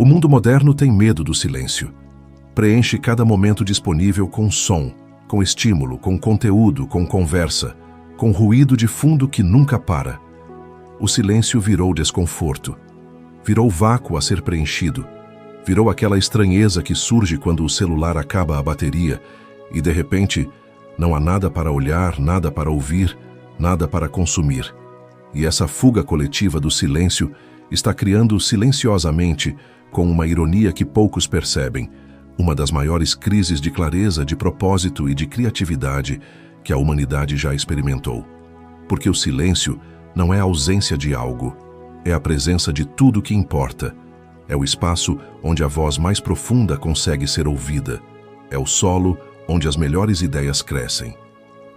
mundo moderno tem medo do silêncio. Preenche cada momento disponível com som, com estímulo, com conteúdo, com conversa, com ruído de fundo que nunca para. O silêncio virou desconforto. Virou vácuo a ser preenchido. Virou aquela estranheza que surge quando o celular acaba a bateria e, de repente, não há nada para olhar, nada para ouvir, nada para consumir. E essa fuga coletiva do silêncio está criando silenciosamente, com uma ironia que poucos percebem, uma das maiores crises de clareza, de propósito e de criatividade que a humanidade já experimentou. Porque o silêncio não é a ausência de algo, é a presença de tudo que importa. É o espaço onde a voz mais profunda consegue ser ouvida. É o solo onde as melhores ideias crescem.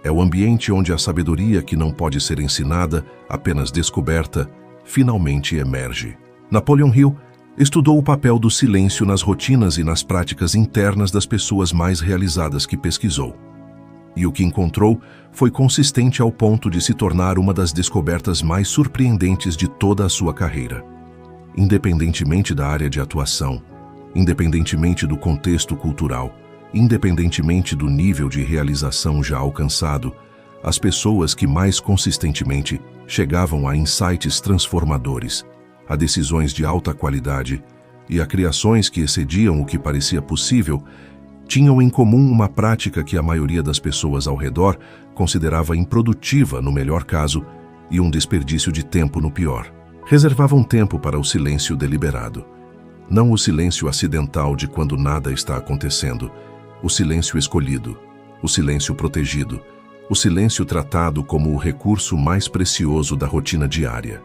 É o ambiente onde a sabedoria que não pode ser ensinada, apenas descoberta, finalmente emerge. Napoleon Hill estudou o papel do silêncio nas rotinas e nas práticas internas das pessoas mais realizadas que pesquisou. E o que encontrou foi consistente ao ponto de se tornar uma das descobertas mais surpreendentes de toda a sua carreira. Independentemente da área de atuação, independentemente do contexto cultural, independentemente do nível de realização já alcançado, as pessoas que mais consistentemente chegavam a insights transformadores, a decisões de alta qualidade e a criações que excediam o que parecia possível, tinham em comum uma prática que a maioria das pessoas ao redor considerava improdutiva no melhor caso e um desperdício de tempo no pior. Reservavam tempo para o silêncio deliberado. Não o silêncio acidental de quando nada está acontecendo, o silêncio escolhido, o silêncio protegido, o silêncio tratado como o recurso mais precioso da rotina diária.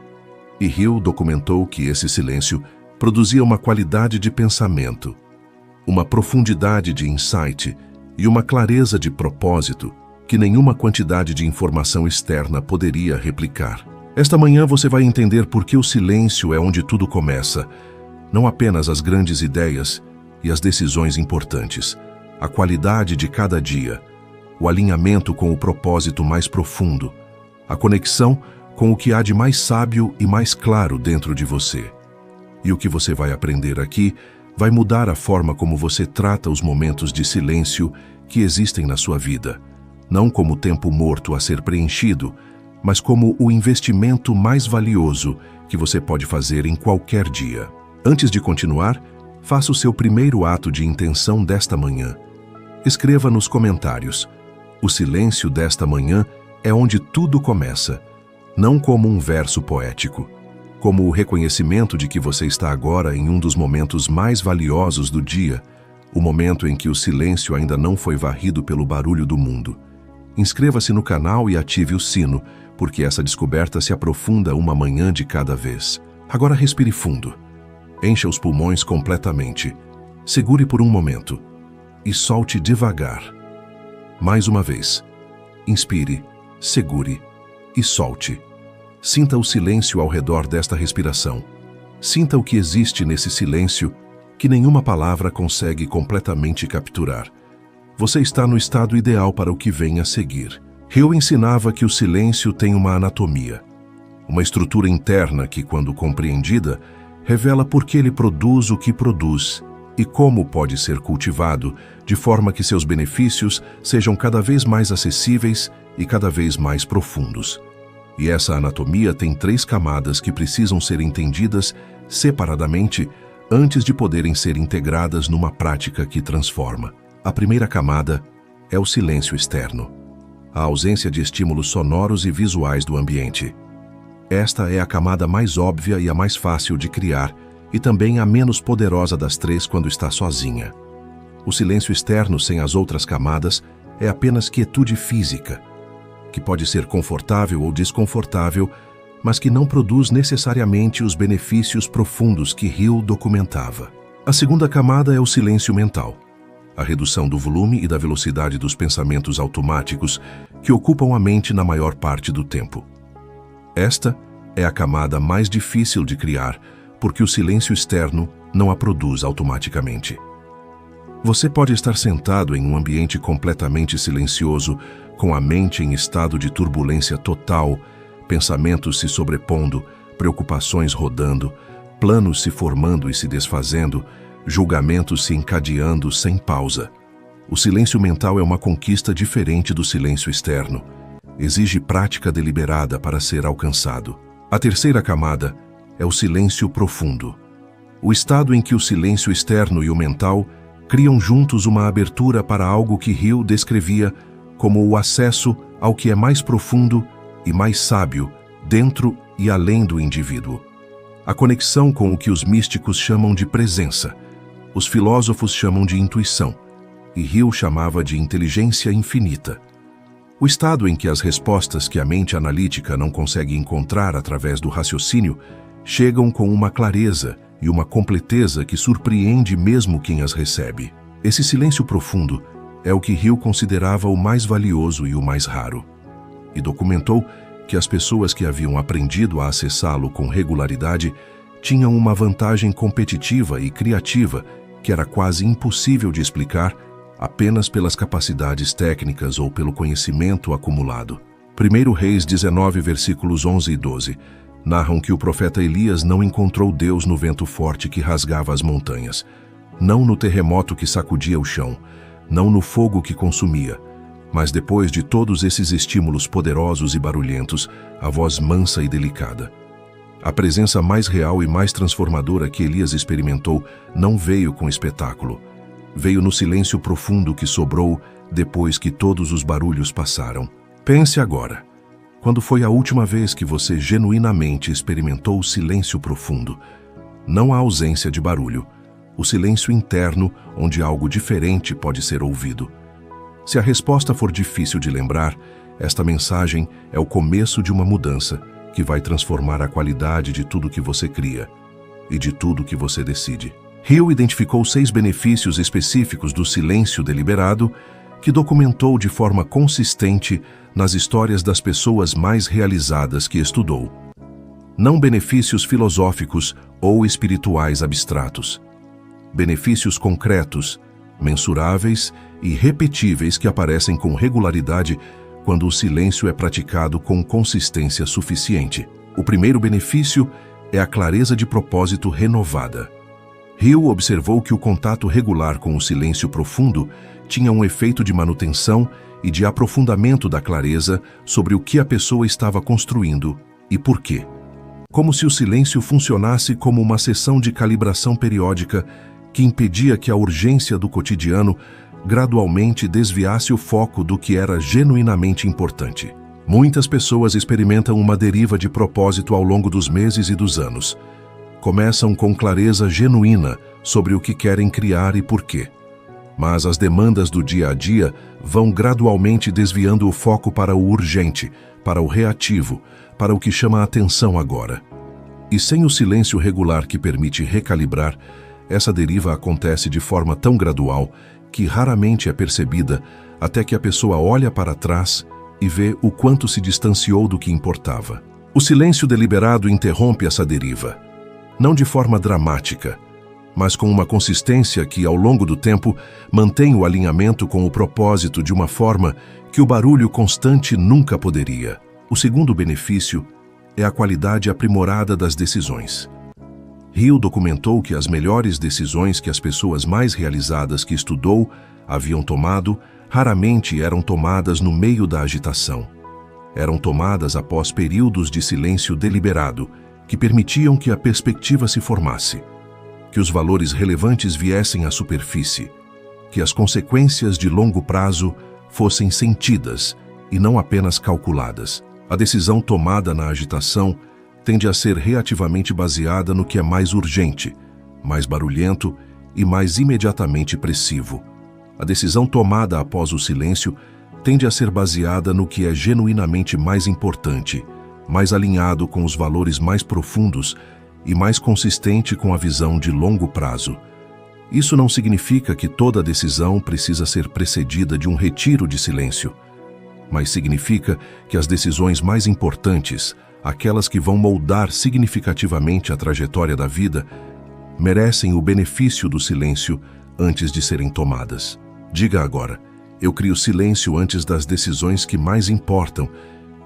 E Hill documentou que esse silêncio produzia uma qualidade de pensamento, uma profundidade de insight e uma clareza de propósito que nenhuma quantidade de informação externa poderia replicar. Esta manhã você vai entender por que o silêncio é onde tudo começa, não apenas as grandes ideias e as decisões importantes, a qualidade de cada dia, o alinhamento com o propósito mais profundo, a conexão com o que há de mais sábio e mais claro dentro de você. E o que você vai aprender aqui vai mudar a forma como você trata os momentos de silêncio que existem na sua vida, não como tempo morto a ser preenchido, mas como o investimento mais valioso que você pode fazer em qualquer dia. Antes de continuar, faça o seu primeiro ato de intenção desta manhã. Escreva nos comentários: o silêncio desta manhã é onde tudo começa. Não como um verso poético, como o reconhecimento de que você está agora em um dos momentos mais valiosos do dia, o momento em que o silêncio ainda não foi varrido pelo barulho do mundo. Inscreva-se no canal e ative o sino, porque essa descoberta se aprofunda uma manhã de cada vez. Agora respire fundo. Encha os pulmões completamente. Segure por um momento e solte devagar. Mais uma vez. Inspire, segure e solte. Sinta o silêncio ao redor desta respiração. Sinta o que existe nesse silêncio que nenhuma palavra consegue completamente capturar. Você está no estado ideal para o que vem a seguir. Hill ensinava que o silêncio tem uma anatomia, uma estrutura interna que, quando compreendida, revela por que ele produz o que produz e como pode ser cultivado de forma que seus benefícios sejam cada vez mais acessíveis e cada vez mais profundos. E essa anatomia tem 3 camadas que precisam ser entendidas separadamente antes de poderem ser integradas numa prática que transforma. A primeira camada é o silêncio externo, a ausência de estímulos sonoros e visuais do ambiente. Esta é a camada mais óbvia e a mais fácil de criar, e também a menos poderosa das 3 quando está sozinha. O silêncio externo sem as outras camadas é apenas quietude física, que pode ser confortável ou desconfortável, mas que não produz necessariamente os benefícios profundos que Hill documentava. A segunda camada é o silêncio mental, a redução do volume e da velocidade dos pensamentos automáticos que ocupam a mente na maior parte do tempo. Esta é a camada mais difícil de criar, porque o silêncio externo não a produz automaticamente. Você pode estar sentado em um ambiente completamente silencioso, com a mente em estado de turbulência total, pensamentos se sobrepondo, preocupações rodando, planos se formando e se desfazendo, julgamentos se encadeando sem pausa. O silêncio mental é uma conquista diferente do silêncio externo. Exige prática deliberada para ser alcançado. A terceira camada é o silêncio profundo. O estado em que o silêncio externo e o mental criam juntos uma abertura para algo que Hill descrevia como o acesso ao que é mais profundo e mais sábio dentro e além do indivíduo. A conexão com o que os místicos chamam de presença, os filósofos chamam de intuição, e Hill chamava de inteligência infinita. O estado em que as respostas que a mente analítica não consegue encontrar através do raciocínio chegam com uma clareza e uma completeza que surpreende mesmo quem as recebe. Esse silêncio profundo é o que Hill considerava o mais valioso e o mais raro, e documentou que as pessoas que haviam aprendido a acessá-lo com regularidade tinham uma vantagem competitiva e criativa que era quase impossível de explicar apenas pelas capacidades técnicas ou pelo conhecimento acumulado. 1 Reis 19, versículos 11 e 12, narram que o profeta Elias não encontrou Deus no vento forte que rasgava as montanhas, não no terremoto que sacudia o chão, não no fogo que consumia, mas depois de todos esses estímulos poderosos e barulhentos, a voz mansa e delicada. A presença mais real e mais transformadora que Elias experimentou não veio com espetáculo. Veio no silêncio profundo que sobrou depois que todos os barulhos passaram. Pense agora, quando foi a última vez que você genuinamente experimentou o silêncio profundo? Não a ausência de barulho, o silêncio interno onde algo diferente pode ser ouvido. Se a resposta for difícil de lembrar, esta mensagem é o começo de uma mudança que vai transformar a qualidade de tudo que você cria e de tudo que você decide. Hill identificou 6 benefícios específicos do silêncio deliberado que documentou de forma consistente nas histórias das pessoas mais realizadas que estudou. Não benefícios filosóficos ou espirituais abstratos. Benefícios concretos, mensuráveis e repetíveis que aparecem com regularidade quando o silêncio é praticado com consistência suficiente. O primeiro benefício é a clareza de propósito renovada. Hill observou que o contato regular com o silêncio profundo tinha um efeito de manutenção e de aprofundamento da clareza sobre o que a pessoa estava construindo e por quê. Como se o silêncio funcionasse como uma sessão de calibração periódica que impedia que a urgência do cotidiano gradualmente desviasse o foco do que era genuinamente importante. Muitas pessoas experimentam uma deriva de propósito ao longo dos meses e dos anos. Começam com clareza genuína sobre o que querem criar e por quê. Mas as demandas do dia a dia vão gradualmente desviando o foco para o urgente, para o reativo, para o que chama a atenção agora. E sem o silêncio regular que permite recalibrar, essa deriva acontece de forma tão gradual que raramente é percebida até que a pessoa olha para trás e vê o quanto se distanciou do que importava. O silêncio deliberado interrompe essa deriva, não de forma dramática, mas com uma consistência que, ao longo do tempo, mantém o alinhamento com o propósito de uma forma que o barulho constante nunca poderia. O segundo benefício é a qualidade aprimorada das decisões. Hill documentou que as melhores decisões que as pessoas mais realizadas que estudou haviam tomado raramente eram tomadas no meio da agitação. Eram tomadas após períodos de silêncio deliberado que permitiam que a perspectiva se formasse, que os valores relevantes viessem à superfície, que as consequências de longo prazo fossem sentidas e não apenas calculadas. A decisão tomada na agitação tende a ser reativamente baseada no que é mais urgente, mais barulhento e mais imediatamente pressivo. A decisão tomada após o silêncio tende a ser baseada no que é genuinamente mais importante, mais alinhado com os valores mais profundos e mais consistente com a visão de longo prazo. Isso não significa que toda decisão precisa ser precedida de um retiro de silêncio, mas significa que as decisões mais importantes, aquelas que vão moldar significativamente a trajetória da vida, merecem o benefício do silêncio antes de serem tomadas. Diga agora, eu crio silêncio antes das decisões que mais importam,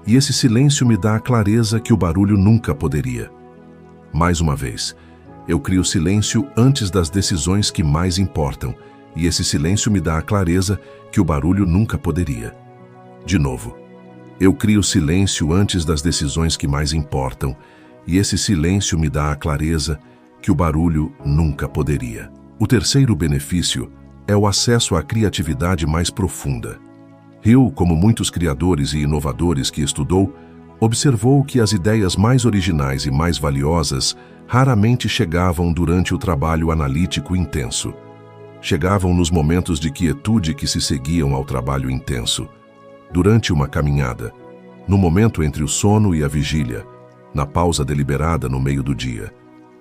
e esse silêncio me dá a clareza que o barulho nunca poderia. Mais uma vez, Eu crio silêncio antes das decisões que mais importam, e esse silêncio me dá a clareza que o barulho nunca poderia. De novo. Eu crio silêncio antes das decisões que mais importam, e esse silêncio me dá a clareza que o barulho nunca poderia. O terceiro benefício é o acesso à criatividade mais profunda. Hill, como muitos criadores e inovadores que estudou, observou que as ideias mais originais e mais valiosas raramente chegavam durante o trabalho analítico intenso. Chegavam nos momentos de quietude que se seguiam ao trabalho intenso, durante uma caminhada, no momento entre o sono e a vigília, na pausa deliberada no meio do dia,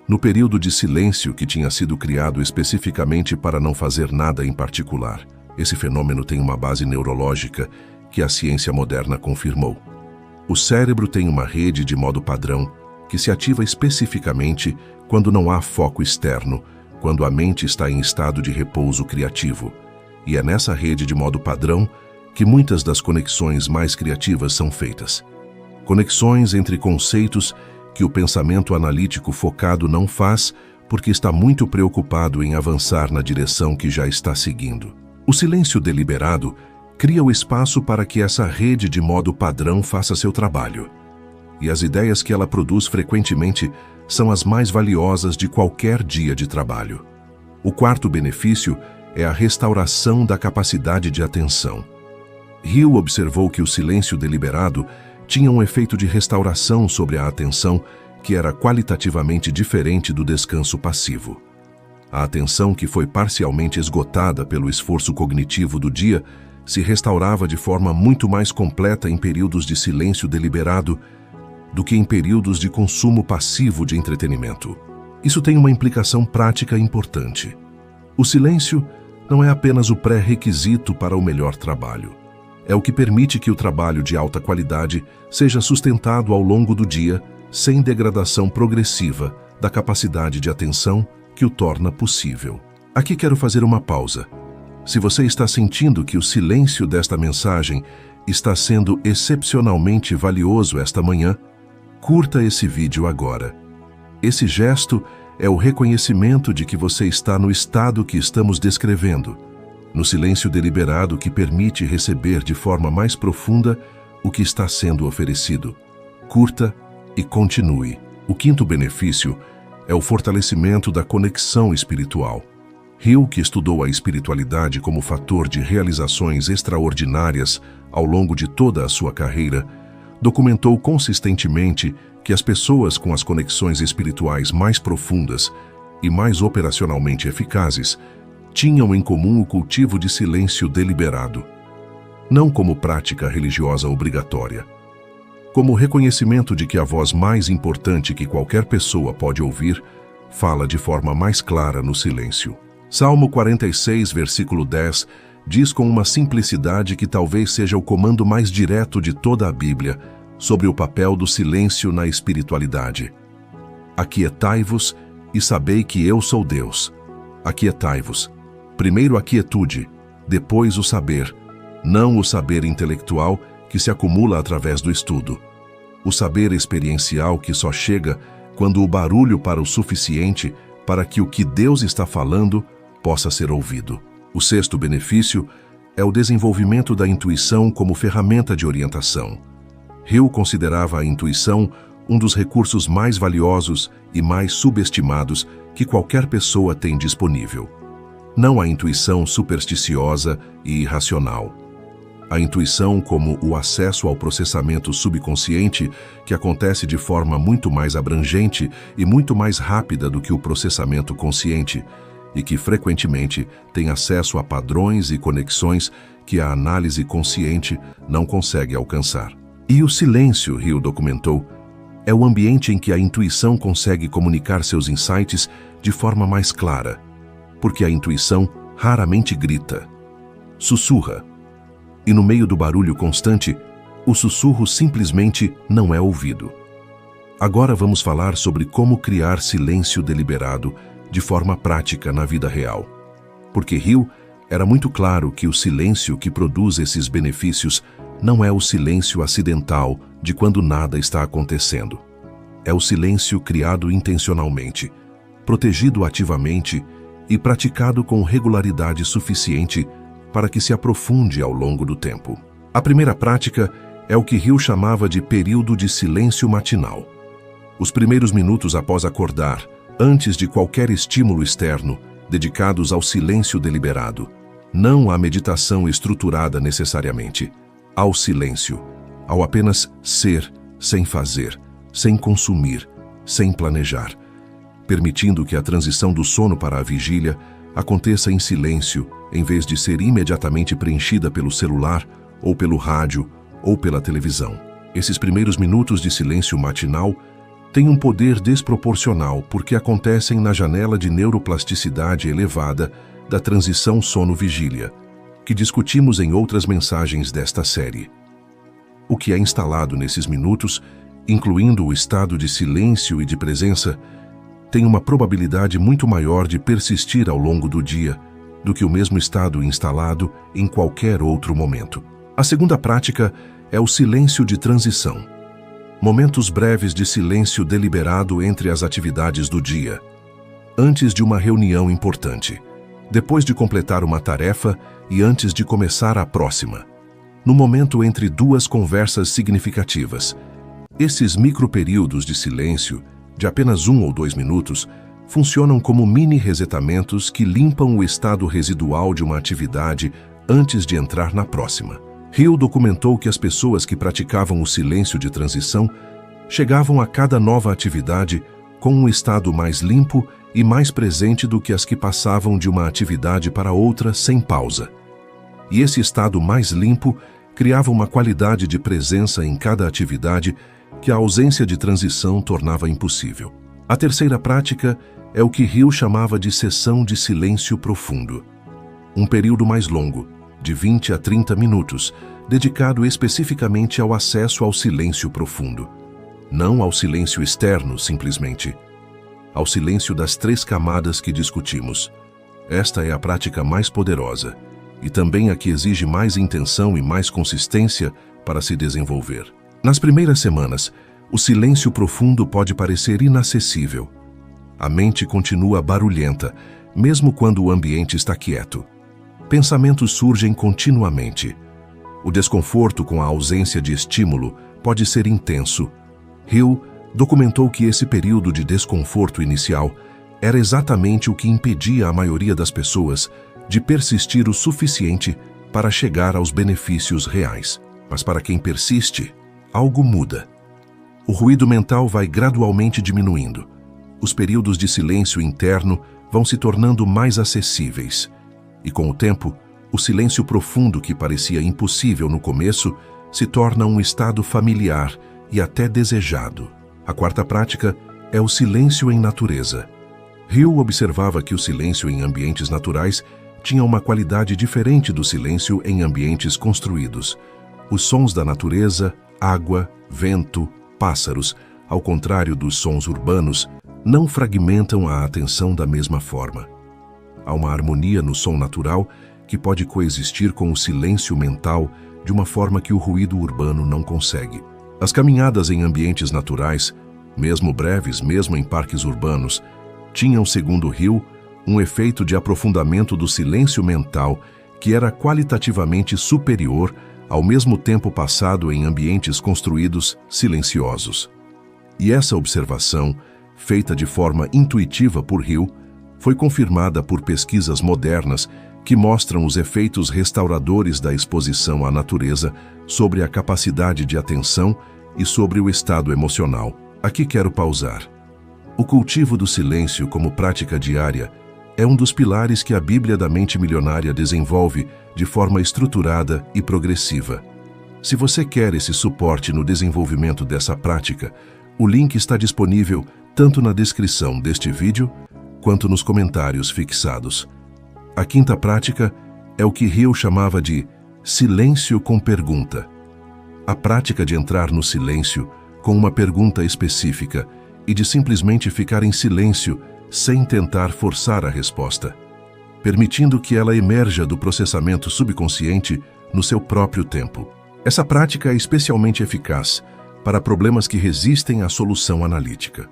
no período de silêncio que tinha sido criado especificamente para não fazer nada em particular. Esse fenômeno tem uma base neurológica que a ciência moderna confirmou. O cérebro tem uma rede de modo padrão que se ativa especificamente quando não há foco externo, quando a mente está em estado de repouso criativo. E é nessa rede de modo padrão que muitas das conexões mais criativas são feitas. Conexões entre conceitos que o pensamento analítico focado não faz porque está muito preocupado em avançar na direção que já está seguindo. O silêncio deliberado cria o espaço para que essa rede de modo padrão faça seu trabalho. E as ideias que ela produz frequentemente são as mais valiosas de qualquer dia de trabalho. O quarto benefício é a restauração da capacidade de atenção. Hill observou que o silêncio deliberado tinha um efeito de restauração sobre a atenção que era qualitativamente diferente do descanso passivo. A atenção que foi parcialmente esgotada pelo esforço cognitivo do dia se restaurava de forma muito mais completa em períodos de silêncio deliberado do que em períodos de consumo passivo de entretenimento. Isso tem uma implicação prática importante. O silêncio não é apenas o pré-requisito para o melhor trabalho. É o que permite que o trabalho de alta qualidade seja sustentado ao longo do dia, sem degradação progressiva da capacidade de atenção que o torna possível. Aqui quero fazer uma pausa. Se você está sentindo que o silêncio desta mensagem está sendo excepcionalmente valioso esta manhã, curta esse vídeo agora. Esse gesto é o reconhecimento de que você está no estado que estamos descrevendo, no silêncio deliberado que permite receber de forma mais profunda o que está sendo oferecido. Curta e continue. O quinto benefício é o fortalecimento da conexão espiritual. Hill, que estudou a espiritualidade como fator de realizações extraordinárias ao longo de toda a sua carreira, documentou consistentemente que as pessoas com as conexões espirituais mais profundas e mais operacionalmente eficazes tinham em comum o cultivo de silêncio deliberado, não como prática religiosa obrigatória, como reconhecimento de que a voz mais importante que qualquer pessoa pode ouvir fala de forma mais clara no silêncio. Salmo 46, versículo 10, diz com uma simplicidade que talvez seja o comando mais direto de toda a Bíblia sobre o papel do silêncio na espiritualidade. Aquietai-vos e sabei que eu sou Deus. Aquietai-vos. Primeiro a quietude, depois o saber, não o saber intelectual que se acumula através do estudo. O saber experiencial que só chega quando o barulho para o suficiente para que o que Deus está falando possa ser ouvido. O sexto benefício é o desenvolvimento da intuição como ferramenta de orientação. Hill considerava a intuição um dos recursos mais valiosos e mais subestimados que qualquer pessoa tem disponível. Não a intuição supersticiosa e irracional. A intuição como o acesso ao processamento subconsciente que acontece de forma muito mais abrangente e muito mais rápida do que o processamento consciente e que frequentemente tem acesso a padrões e conexões que a análise consciente não consegue alcançar. E o silêncio, Hill documentou, é o ambiente em que a intuição consegue comunicar seus insights de forma mais clara, porque a intuição raramente grita, sussurra, e no meio do barulho constante, o sussurro simplesmente não é ouvido. Agora vamos falar sobre como criar silêncio deliberado de forma prática na vida real. Porque Hill era muito claro que o silêncio que produz esses benefícios não é o silêncio acidental de quando nada está acontecendo. É o silêncio criado intencionalmente, protegido ativamente e praticado com regularidade suficiente para que se aprofunde ao longo do tempo. A primeira prática é o que Hill chamava de período de silêncio matinal. Os primeiros minutos após acordar, antes de qualquer estímulo externo, dedicados ao silêncio deliberado, não à meditação estruturada necessariamente, ao silêncio, ao apenas ser, sem fazer, sem consumir, sem planejar, permitindo que a transição do sono para a vigília aconteça em silêncio, em vez de ser imediatamente preenchida pelo celular, ou pelo rádio, ou pela televisão. Esses primeiros minutos de silêncio matinal têm um poder desproporcional porque acontecem na janela de neuroplasticidade elevada da transição sono-vigília, que discutimos em outras mensagens desta série. O que é instalado nesses minutos, incluindo o estado de silêncio e de presença, tem uma probabilidade muito maior de persistir ao longo do dia do que o mesmo estado instalado em qualquer outro momento. A segunda prática é o silêncio de transição. Momentos breves de silêncio deliberado entre as atividades do dia, antes de uma reunião importante, depois de completar uma tarefa e antes de começar a próxima. No momento entre duas conversas significativas. Esses microperíodos de silêncio, de apenas 1 ou 2 minutos, funcionam como mini-resetamentos que limpam o estado residual de uma atividade antes de entrar na próxima. Hill documentou que as pessoas que praticavam o silêncio de transição chegavam a cada nova atividade com um estado mais limpo e mais presente do que as que passavam de uma atividade para outra sem pausa. E esse estado mais limpo criava uma qualidade de presença em cada atividade que a ausência de transição tornava impossível. A terceira prática é o que Hill chamava de sessão de silêncio profundo. Um período mais longo, de 20 a 30 minutos, dedicado especificamente ao acesso ao silêncio profundo. Não ao silêncio externo, simplesmente. Ao silêncio das 3 camadas que discutimos. Esta é a prática mais poderosa, e também a que exige mais intenção e mais consistência para se desenvolver. Nas primeiras semanas, o silêncio profundo pode parecer inacessível. A mente continua barulhenta, mesmo quando o ambiente está quieto. Pensamentos surgem continuamente. O desconforto com a ausência de estímulo pode ser intenso. Hill documentou que esse período de desconforto inicial era exatamente o que impedia a maioria das pessoas de persistir o suficiente para chegar aos benefícios reais. Mas para quem persiste, algo muda. O ruído mental vai gradualmente diminuindo. Os períodos de silêncio interno vão se tornando mais acessíveis. E com o tempo, o silêncio profundo que parecia impossível no começo se torna um estado familiar e até desejado. A quarta prática é o silêncio em natureza. Hill observava que o silêncio em ambientes naturais tinha uma qualidade diferente do silêncio em ambientes construídos. Os sons da natureza, água, vento, pássaros, ao contrário dos sons urbanos, não fragmentam a atenção da mesma forma. Há uma harmonia no som natural que pode coexistir com o silêncio mental de uma forma que o ruído urbano não consegue. As caminhadas em ambientes naturais, mesmo breves, mesmo em parques urbanos, tinham, segundo Hill, um efeito de aprofundamento do silêncio mental que era qualitativamente superior ao mesmo tempo passado em ambientes construídos silenciosos. E essa observação, feita de forma intuitiva por Hill, foi confirmada por pesquisas modernas que mostram os efeitos restauradores da exposição à natureza sobre a capacidade de atenção e sobre o estado emocional. Aqui quero pausar. O cultivo do silêncio como prática diária é um dos pilares que a Bíblia da Mente Milionária desenvolve de forma estruturada e progressiva. Se você quer esse suporte no desenvolvimento dessa prática, o link está disponível tanto na descrição deste vídeo quanto nos comentários fixados. A quinta prática é o que Hill chamava de silêncio com pergunta. A prática de entrar no silêncio com uma pergunta específica e de simplesmente ficar em silêncio sem tentar forçar a resposta, permitindo que ela emerja do processamento subconsciente no seu próprio tempo. Essa prática é especialmente eficaz para problemas que resistem à solução analítica.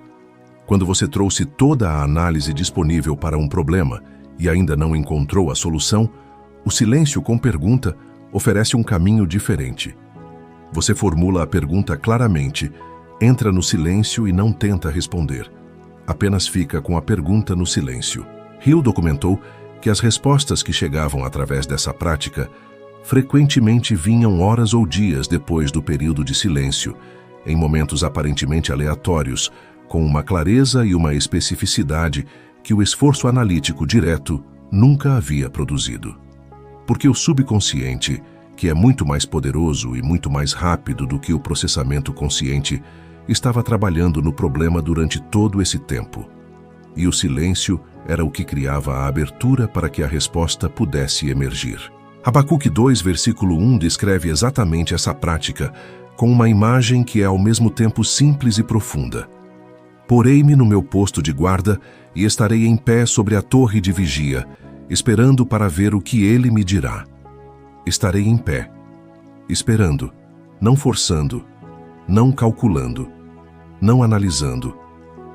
Quando você trouxe toda a análise disponível para um problema e ainda não encontrou a solução, o silêncio com pergunta oferece um caminho diferente. Você formula a pergunta claramente, entra no silêncio e não tenta responder. Apenas fica com a pergunta no silêncio. Hill documentou que as respostas que chegavam através dessa prática frequentemente vinham horas ou dias depois do período de silêncio, em momentos aparentemente aleatórios, com uma clareza e uma especificidade que o esforço analítico direto nunca havia produzido. Porque o subconsciente, que é muito mais poderoso e muito mais rápido do que o processamento consciente, estava trabalhando no problema durante todo esse tempo. E o silêncio era o que criava a abertura para que a resposta pudesse emergir. Abacuque 2, versículo 1 descreve exatamente essa prática, com uma imagem que é ao mesmo tempo simples e profunda. Porei-me no meu posto de guarda e estarei em pé sobre a torre de vigia, esperando para ver o que ele me dirá. Estarei em pé, esperando, não forçando, não calculando, não analisando,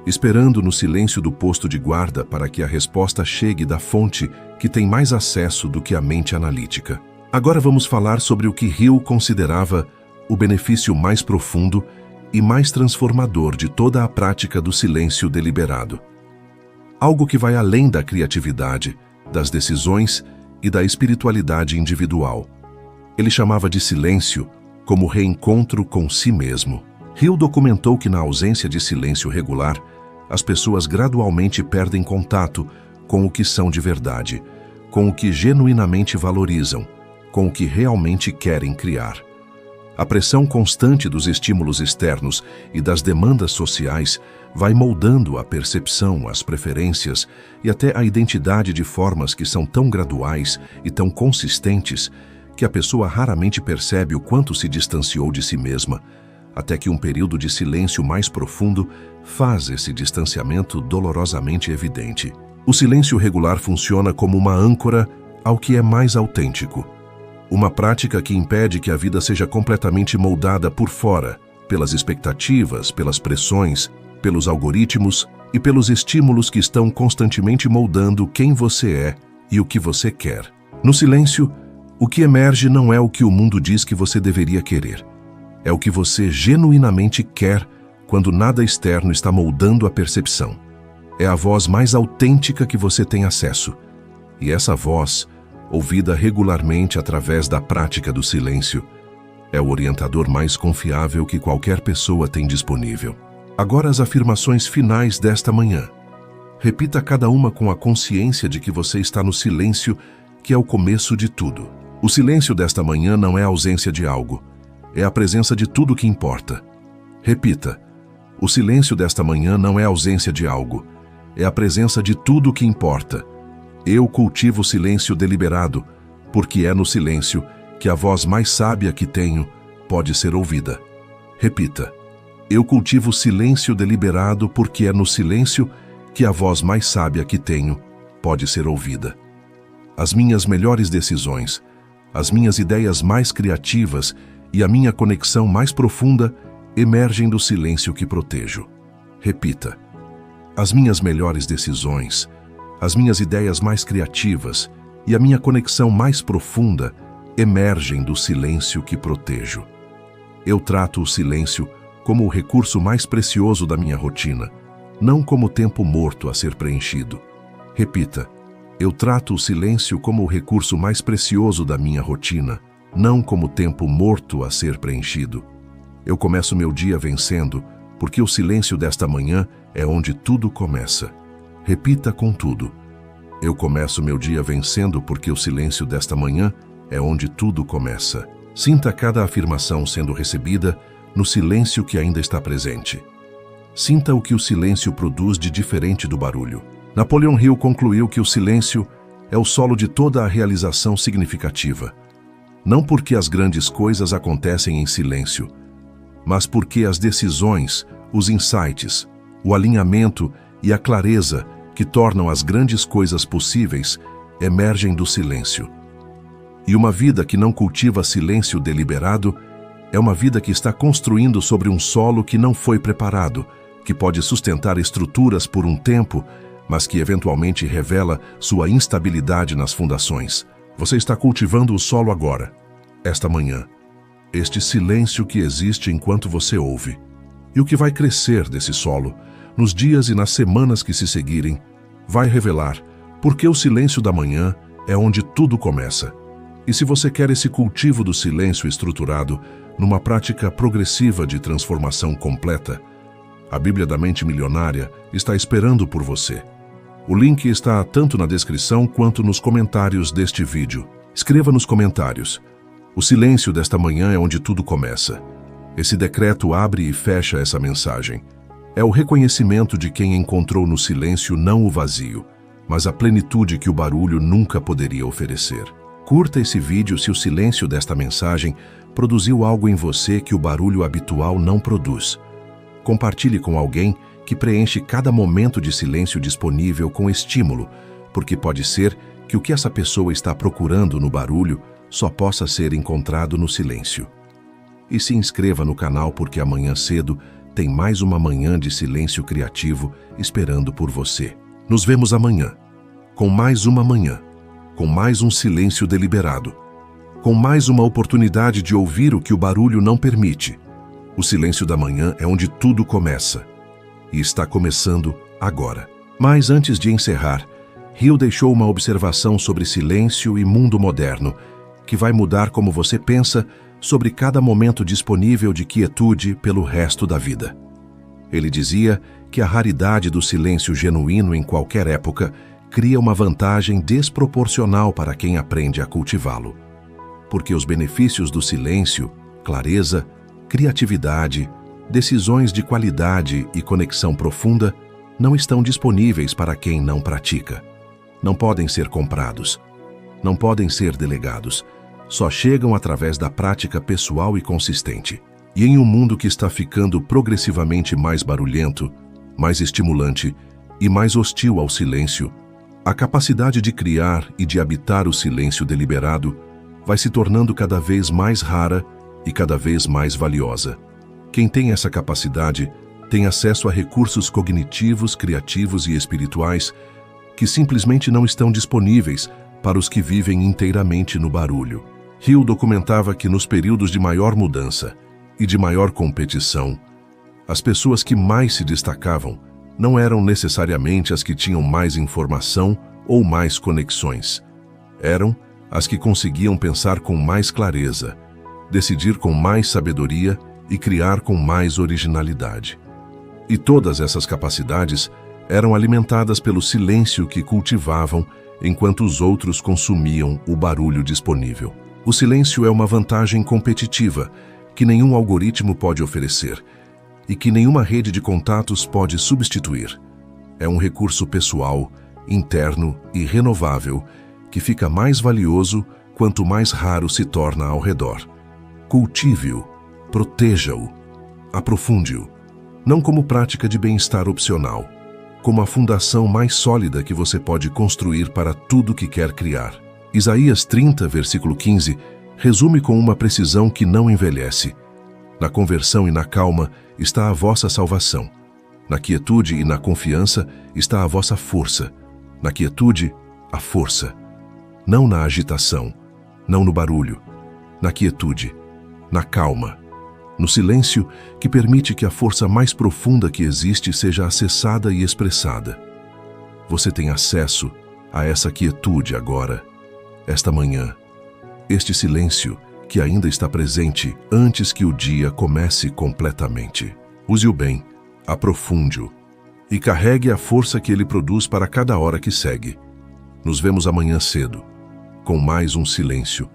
esperando no silêncio do posto de guarda para que a resposta chegue da fonte que tem mais acesso do que a mente analítica. Agora vamos falar sobre o que Hill considerava o benefício mais profundo e mais transformador de toda a prática do silêncio deliberado. Algo que vai além da criatividade, das decisões e da espiritualidade individual. Ele chamava de silêncio como reencontro com si mesmo. Hill documentou que na ausência de silêncio regular, as pessoas gradualmente perdem contato com o que são de verdade, com o que genuinamente valorizam, com o que realmente querem criar. A pressão constante dos estímulos externos e das demandas sociais vai moldando a percepção, as preferências e até a identidade de formas que são tão graduais e tão consistentes que a pessoa raramente percebe o quanto se distanciou de si mesma, até que um período de silêncio mais profundo faz esse distanciamento dolorosamente evidente. O silêncio regular funciona como uma âncora ao que é mais autêntico. Uma prática que impede que a vida seja completamente moldada por fora, pelas expectativas, pelas pressões, pelos algoritmos e pelos estímulos que estão constantemente moldando quem você é e o que você quer. No silêncio, o que emerge não é o que o mundo diz que você deveria querer. É o que você genuinamente quer quando nada externo está moldando a percepção. É a voz mais autêntica que você tem acesso. E essa voz, ouvida regularmente através da prática do silêncio, é o orientador mais confiável que qualquer pessoa tem disponível. Agora as afirmações finais desta manhã. Repita cada uma com a consciência de que você está no silêncio, que é o começo de tudo. O silêncio desta manhã não é a ausência de algo, é a presença de tudo que importa. Repita. O silêncio desta manhã não é a ausência de algo, é a presença de tudo que importa. Eu cultivo o silêncio deliberado, porque é no silêncio que a voz mais sábia que tenho pode ser ouvida. Repita. Eu cultivo o silêncio deliberado porque é no silêncio que a voz mais sábia que tenho pode ser ouvida. As minhas melhores decisões, as minhas ideias mais criativas e a minha conexão mais profunda emergem do silêncio que protejo. Repita. As minhas melhores decisões, as minhas ideias mais criativas e a minha conexão mais profunda emergem do silêncio que protejo. Eu trato o silêncio como o recurso mais precioso da minha rotina, não como tempo morto a ser preenchido. Repita. Eu trato o silêncio como o recurso mais precioso da minha rotina, não como tempo morto a ser preenchido. Eu começo meu dia vencendo, porque o silêncio desta manhã é onde tudo começa. Repita com tudo. Eu começo meu dia vencendo porque o silêncio desta manhã é onde tudo começa. Sinta cada afirmação sendo recebida no silêncio que ainda está presente. Sinta o que o silêncio produz de diferente do barulho. Napoleon Hill concluiu que o silêncio é o solo de toda a realização significativa. Não porque as grandes coisas acontecem em silêncio, mas porque as decisões, os insights, o alinhamento e a clareza que tornam as grandes coisas possíveis emergem do silêncio. E uma vida que não cultiva silêncio deliberado é uma vida que está construindo sobre um solo que não foi preparado, que pode sustentar estruturas por um tempo, mas que eventualmente revela sua instabilidade nas fundações. Você está cultivando o solo agora, esta manhã. Este silêncio que existe enquanto você ouve. E o que vai crescer desse solo, nos dias e nas semanas que se seguirem, vai revelar porque o silêncio da manhã é onde tudo começa. E se você quer esse cultivo do silêncio estruturado numa prática progressiva de transformação completa, a Bíblia da Mente Milionária está esperando por você. O link está tanto na descrição quanto nos comentários deste vídeo. Escreva nos comentários: o silêncio desta manhã é onde tudo começa. Esse decreto abre e fecha essa mensagem. É o reconhecimento de quem encontrou no silêncio não o vazio, mas a plenitude que o barulho nunca poderia oferecer. Curta esse vídeo se o silêncio desta mensagem produziu algo em você que o barulho habitual não produz. Compartilhe com alguém que preenche cada momento de silêncio disponível com estímulo, porque pode ser que o que essa pessoa está procurando no barulho só possa ser encontrado no silêncio. E se inscreva no canal porque amanhã cedo tem mais uma manhã de silêncio criativo esperando por você. Nos vemos amanhã, com mais uma manhã, com mais um silêncio deliberado, com mais uma oportunidade de ouvir o que o barulho não permite. O silêncio da manhã é onde tudo começa. E está começando agora. Mas antes de encerrar, Hill deixou uma observação sobre silêncio e mundo moderno, que vai mudar como você pensa sobre cada momento disponível de quietude pelo resto da vida. Ele dizia que a raridade do silêncio genuíno em qualquer época cria uma vantagem desproporcional para quem aprende a cultivá-lo. Porque os benefícios do silêncio, clareza, criatividade, decisões de qualidade e conexão profunda não estão disponíveis para quem não pratica. Não podem ser comprados. Não podem ser delegados. Só chegam através da prática pessoal e consistente. E em um mundo que está ficando progressivamente mais barulhento, mais estimulante e mais hostil ao silêncio, a capacidade de criar e de habitar o silêncio deliberado vai se tornando cada vez mais rara e cada vez mais valiosa. Quem tem essa capacidade tem acesso a recursos cognitivos, criativos e espirituais que simplesmente não estão disponíveis para os que vivem inteiramente no barulho. Hill documentava que nos períodos de maior mudança e de maior competição, as pessoas que mais se destacavam não eram necessariamente as que tinham mais informação ou mais conexões. Eram as que conseguiam pensar com mais clareza, decidir com mais sabedoria e criar com mais originalidade. E todas essas capacidades eram alimentadas pelo silêncio que cultivavam enquanto os outros consumiam o barulho disponível. O silêncio é uma vantagem competitiva que nenhum algoritmo pode oferecer e que nenhuma rede de contatos pode substituir. É um recurso pessoal, interno e renovável que fica mais valioso quanto mais raro se torna ao redor. Cultive-o, proteja-o, aprofunde-o, não como prática de bem-estar opcional, como a fundação mais sólida que você pode construir para tudo que quer criar. Isaías 30, versículo 15, resume com uma precisão que não envelhece. Na conversão e na calma está a vossa salvação. Na quietude e na confiança está a vossa força. Na quietude, a força. Não na agitação, não no barulho. Na quietude, na calma. No silêncio que permite que a força mais profunda que existe seja acessada e expressada. Você tem acesso a essa quietude agora, esta manhã. Este silêncio que ainda está presente antes que o dia comece completamente. Use-o bem, aprofunde-o e carregue a força que ele produz para cada hora que segue. Nos vemos amanhã cedo, com mais um silêncio,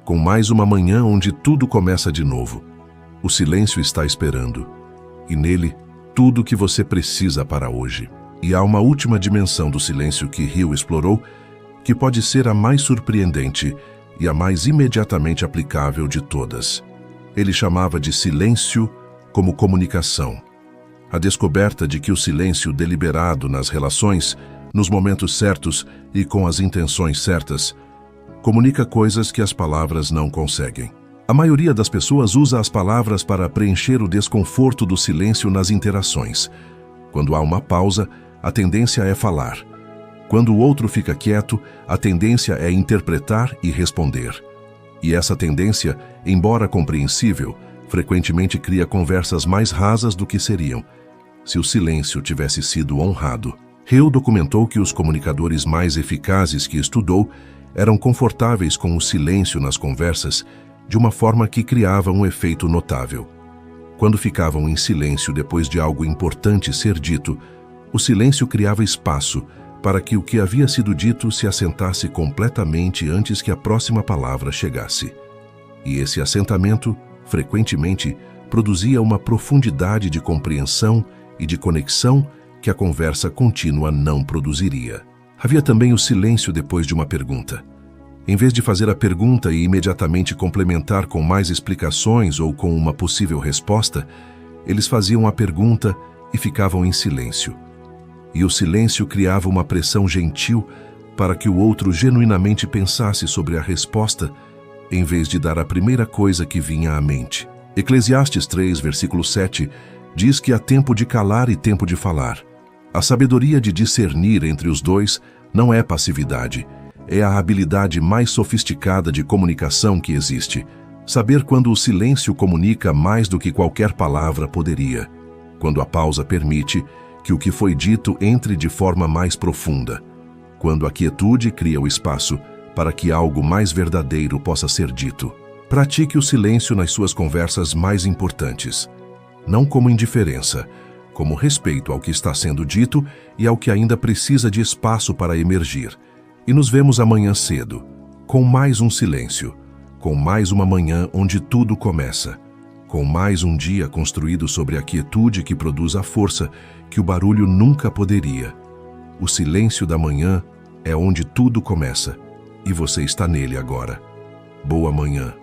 com mais uma manhã onde tudo começa de novo. O silêncio está esperando, e nele tudo o que você precisa para hoje. E há uma última dimensão do silêncio que Hill explorou, que pode ser a mais surpreendente e a mais imediatamente aplicável de todas. Ele chamava de silêncio como comunicação. A descoberta de que o silêncio deliberado nas relações, nos momentos certos e com as intenções certas, comunica coisas que as palavras não conseguem. A maioria das pessoas usa as palavras para preencher o desconforto do silêncio nas interações, Quando há uma pausa, a tendência é falar. Quando o outro fica quieto, a tendência é interpretar e responder. E essa tendência, embora compreensível, frequentemente cria conversas mais rasas do que seriam se o silêncio tivesse sido honrado. Hill documentou que os comunicadores mais eficazes que estudou eram confortáveis com o silêncio nas conversas de uma forma que criava um efeito notável. Quando ficavam em silêncio depois de algo importante ser dito, o silêncio criava espaço para que o que havia sido dito se assentasse completamente antes que a próxima palavra chegasse. E esse assentamento, frequentemente, produzia uma profundidade de compreensão e de conexão que a conversa contínua não produziria. Havia também o silêncio depois de uma pergunta. Em vez de fazer a pergunta e imediatamente complementar com mais explicações ou com uma possível resposta, eles faziam a pergunta e ficavam em silêncio. E o silêncio criava uma pressão gentil para que o outro genuinamente pensasse sobre a resposta, em vez de dar a primeira coisa que vinha à mente. Eclesiastes 3, versículo 7, diz que há tempo de calar e tempo de falar. A sabedoria de discernir entre os dois não é passividade, é a habilidade mais sofisticada de comunicação que existe. Saber quando o silêncio comunica mais do que qualquer palavra poderia. Quando a pausa permite que o que foi dito entre de forma mais profunda. Quando a quietude cria o espaço para que algo mais verdadeiro possa ser dito. Pratique o silêncio nas suas conversas mais importantes. Não como indiferença, como respeito ao que está sendo dito e ao que ainda precisa de espaço para emergir. E nos vemos amanhã cedo, com mais um silêncio, com mais uma manhã onde tudo começa, com mais um dia construído sobre a quietude que produz a força que o barulho nunca poderia. O silêncio da manhã é onde tudo começa, e você está nele agora. Boa manhã.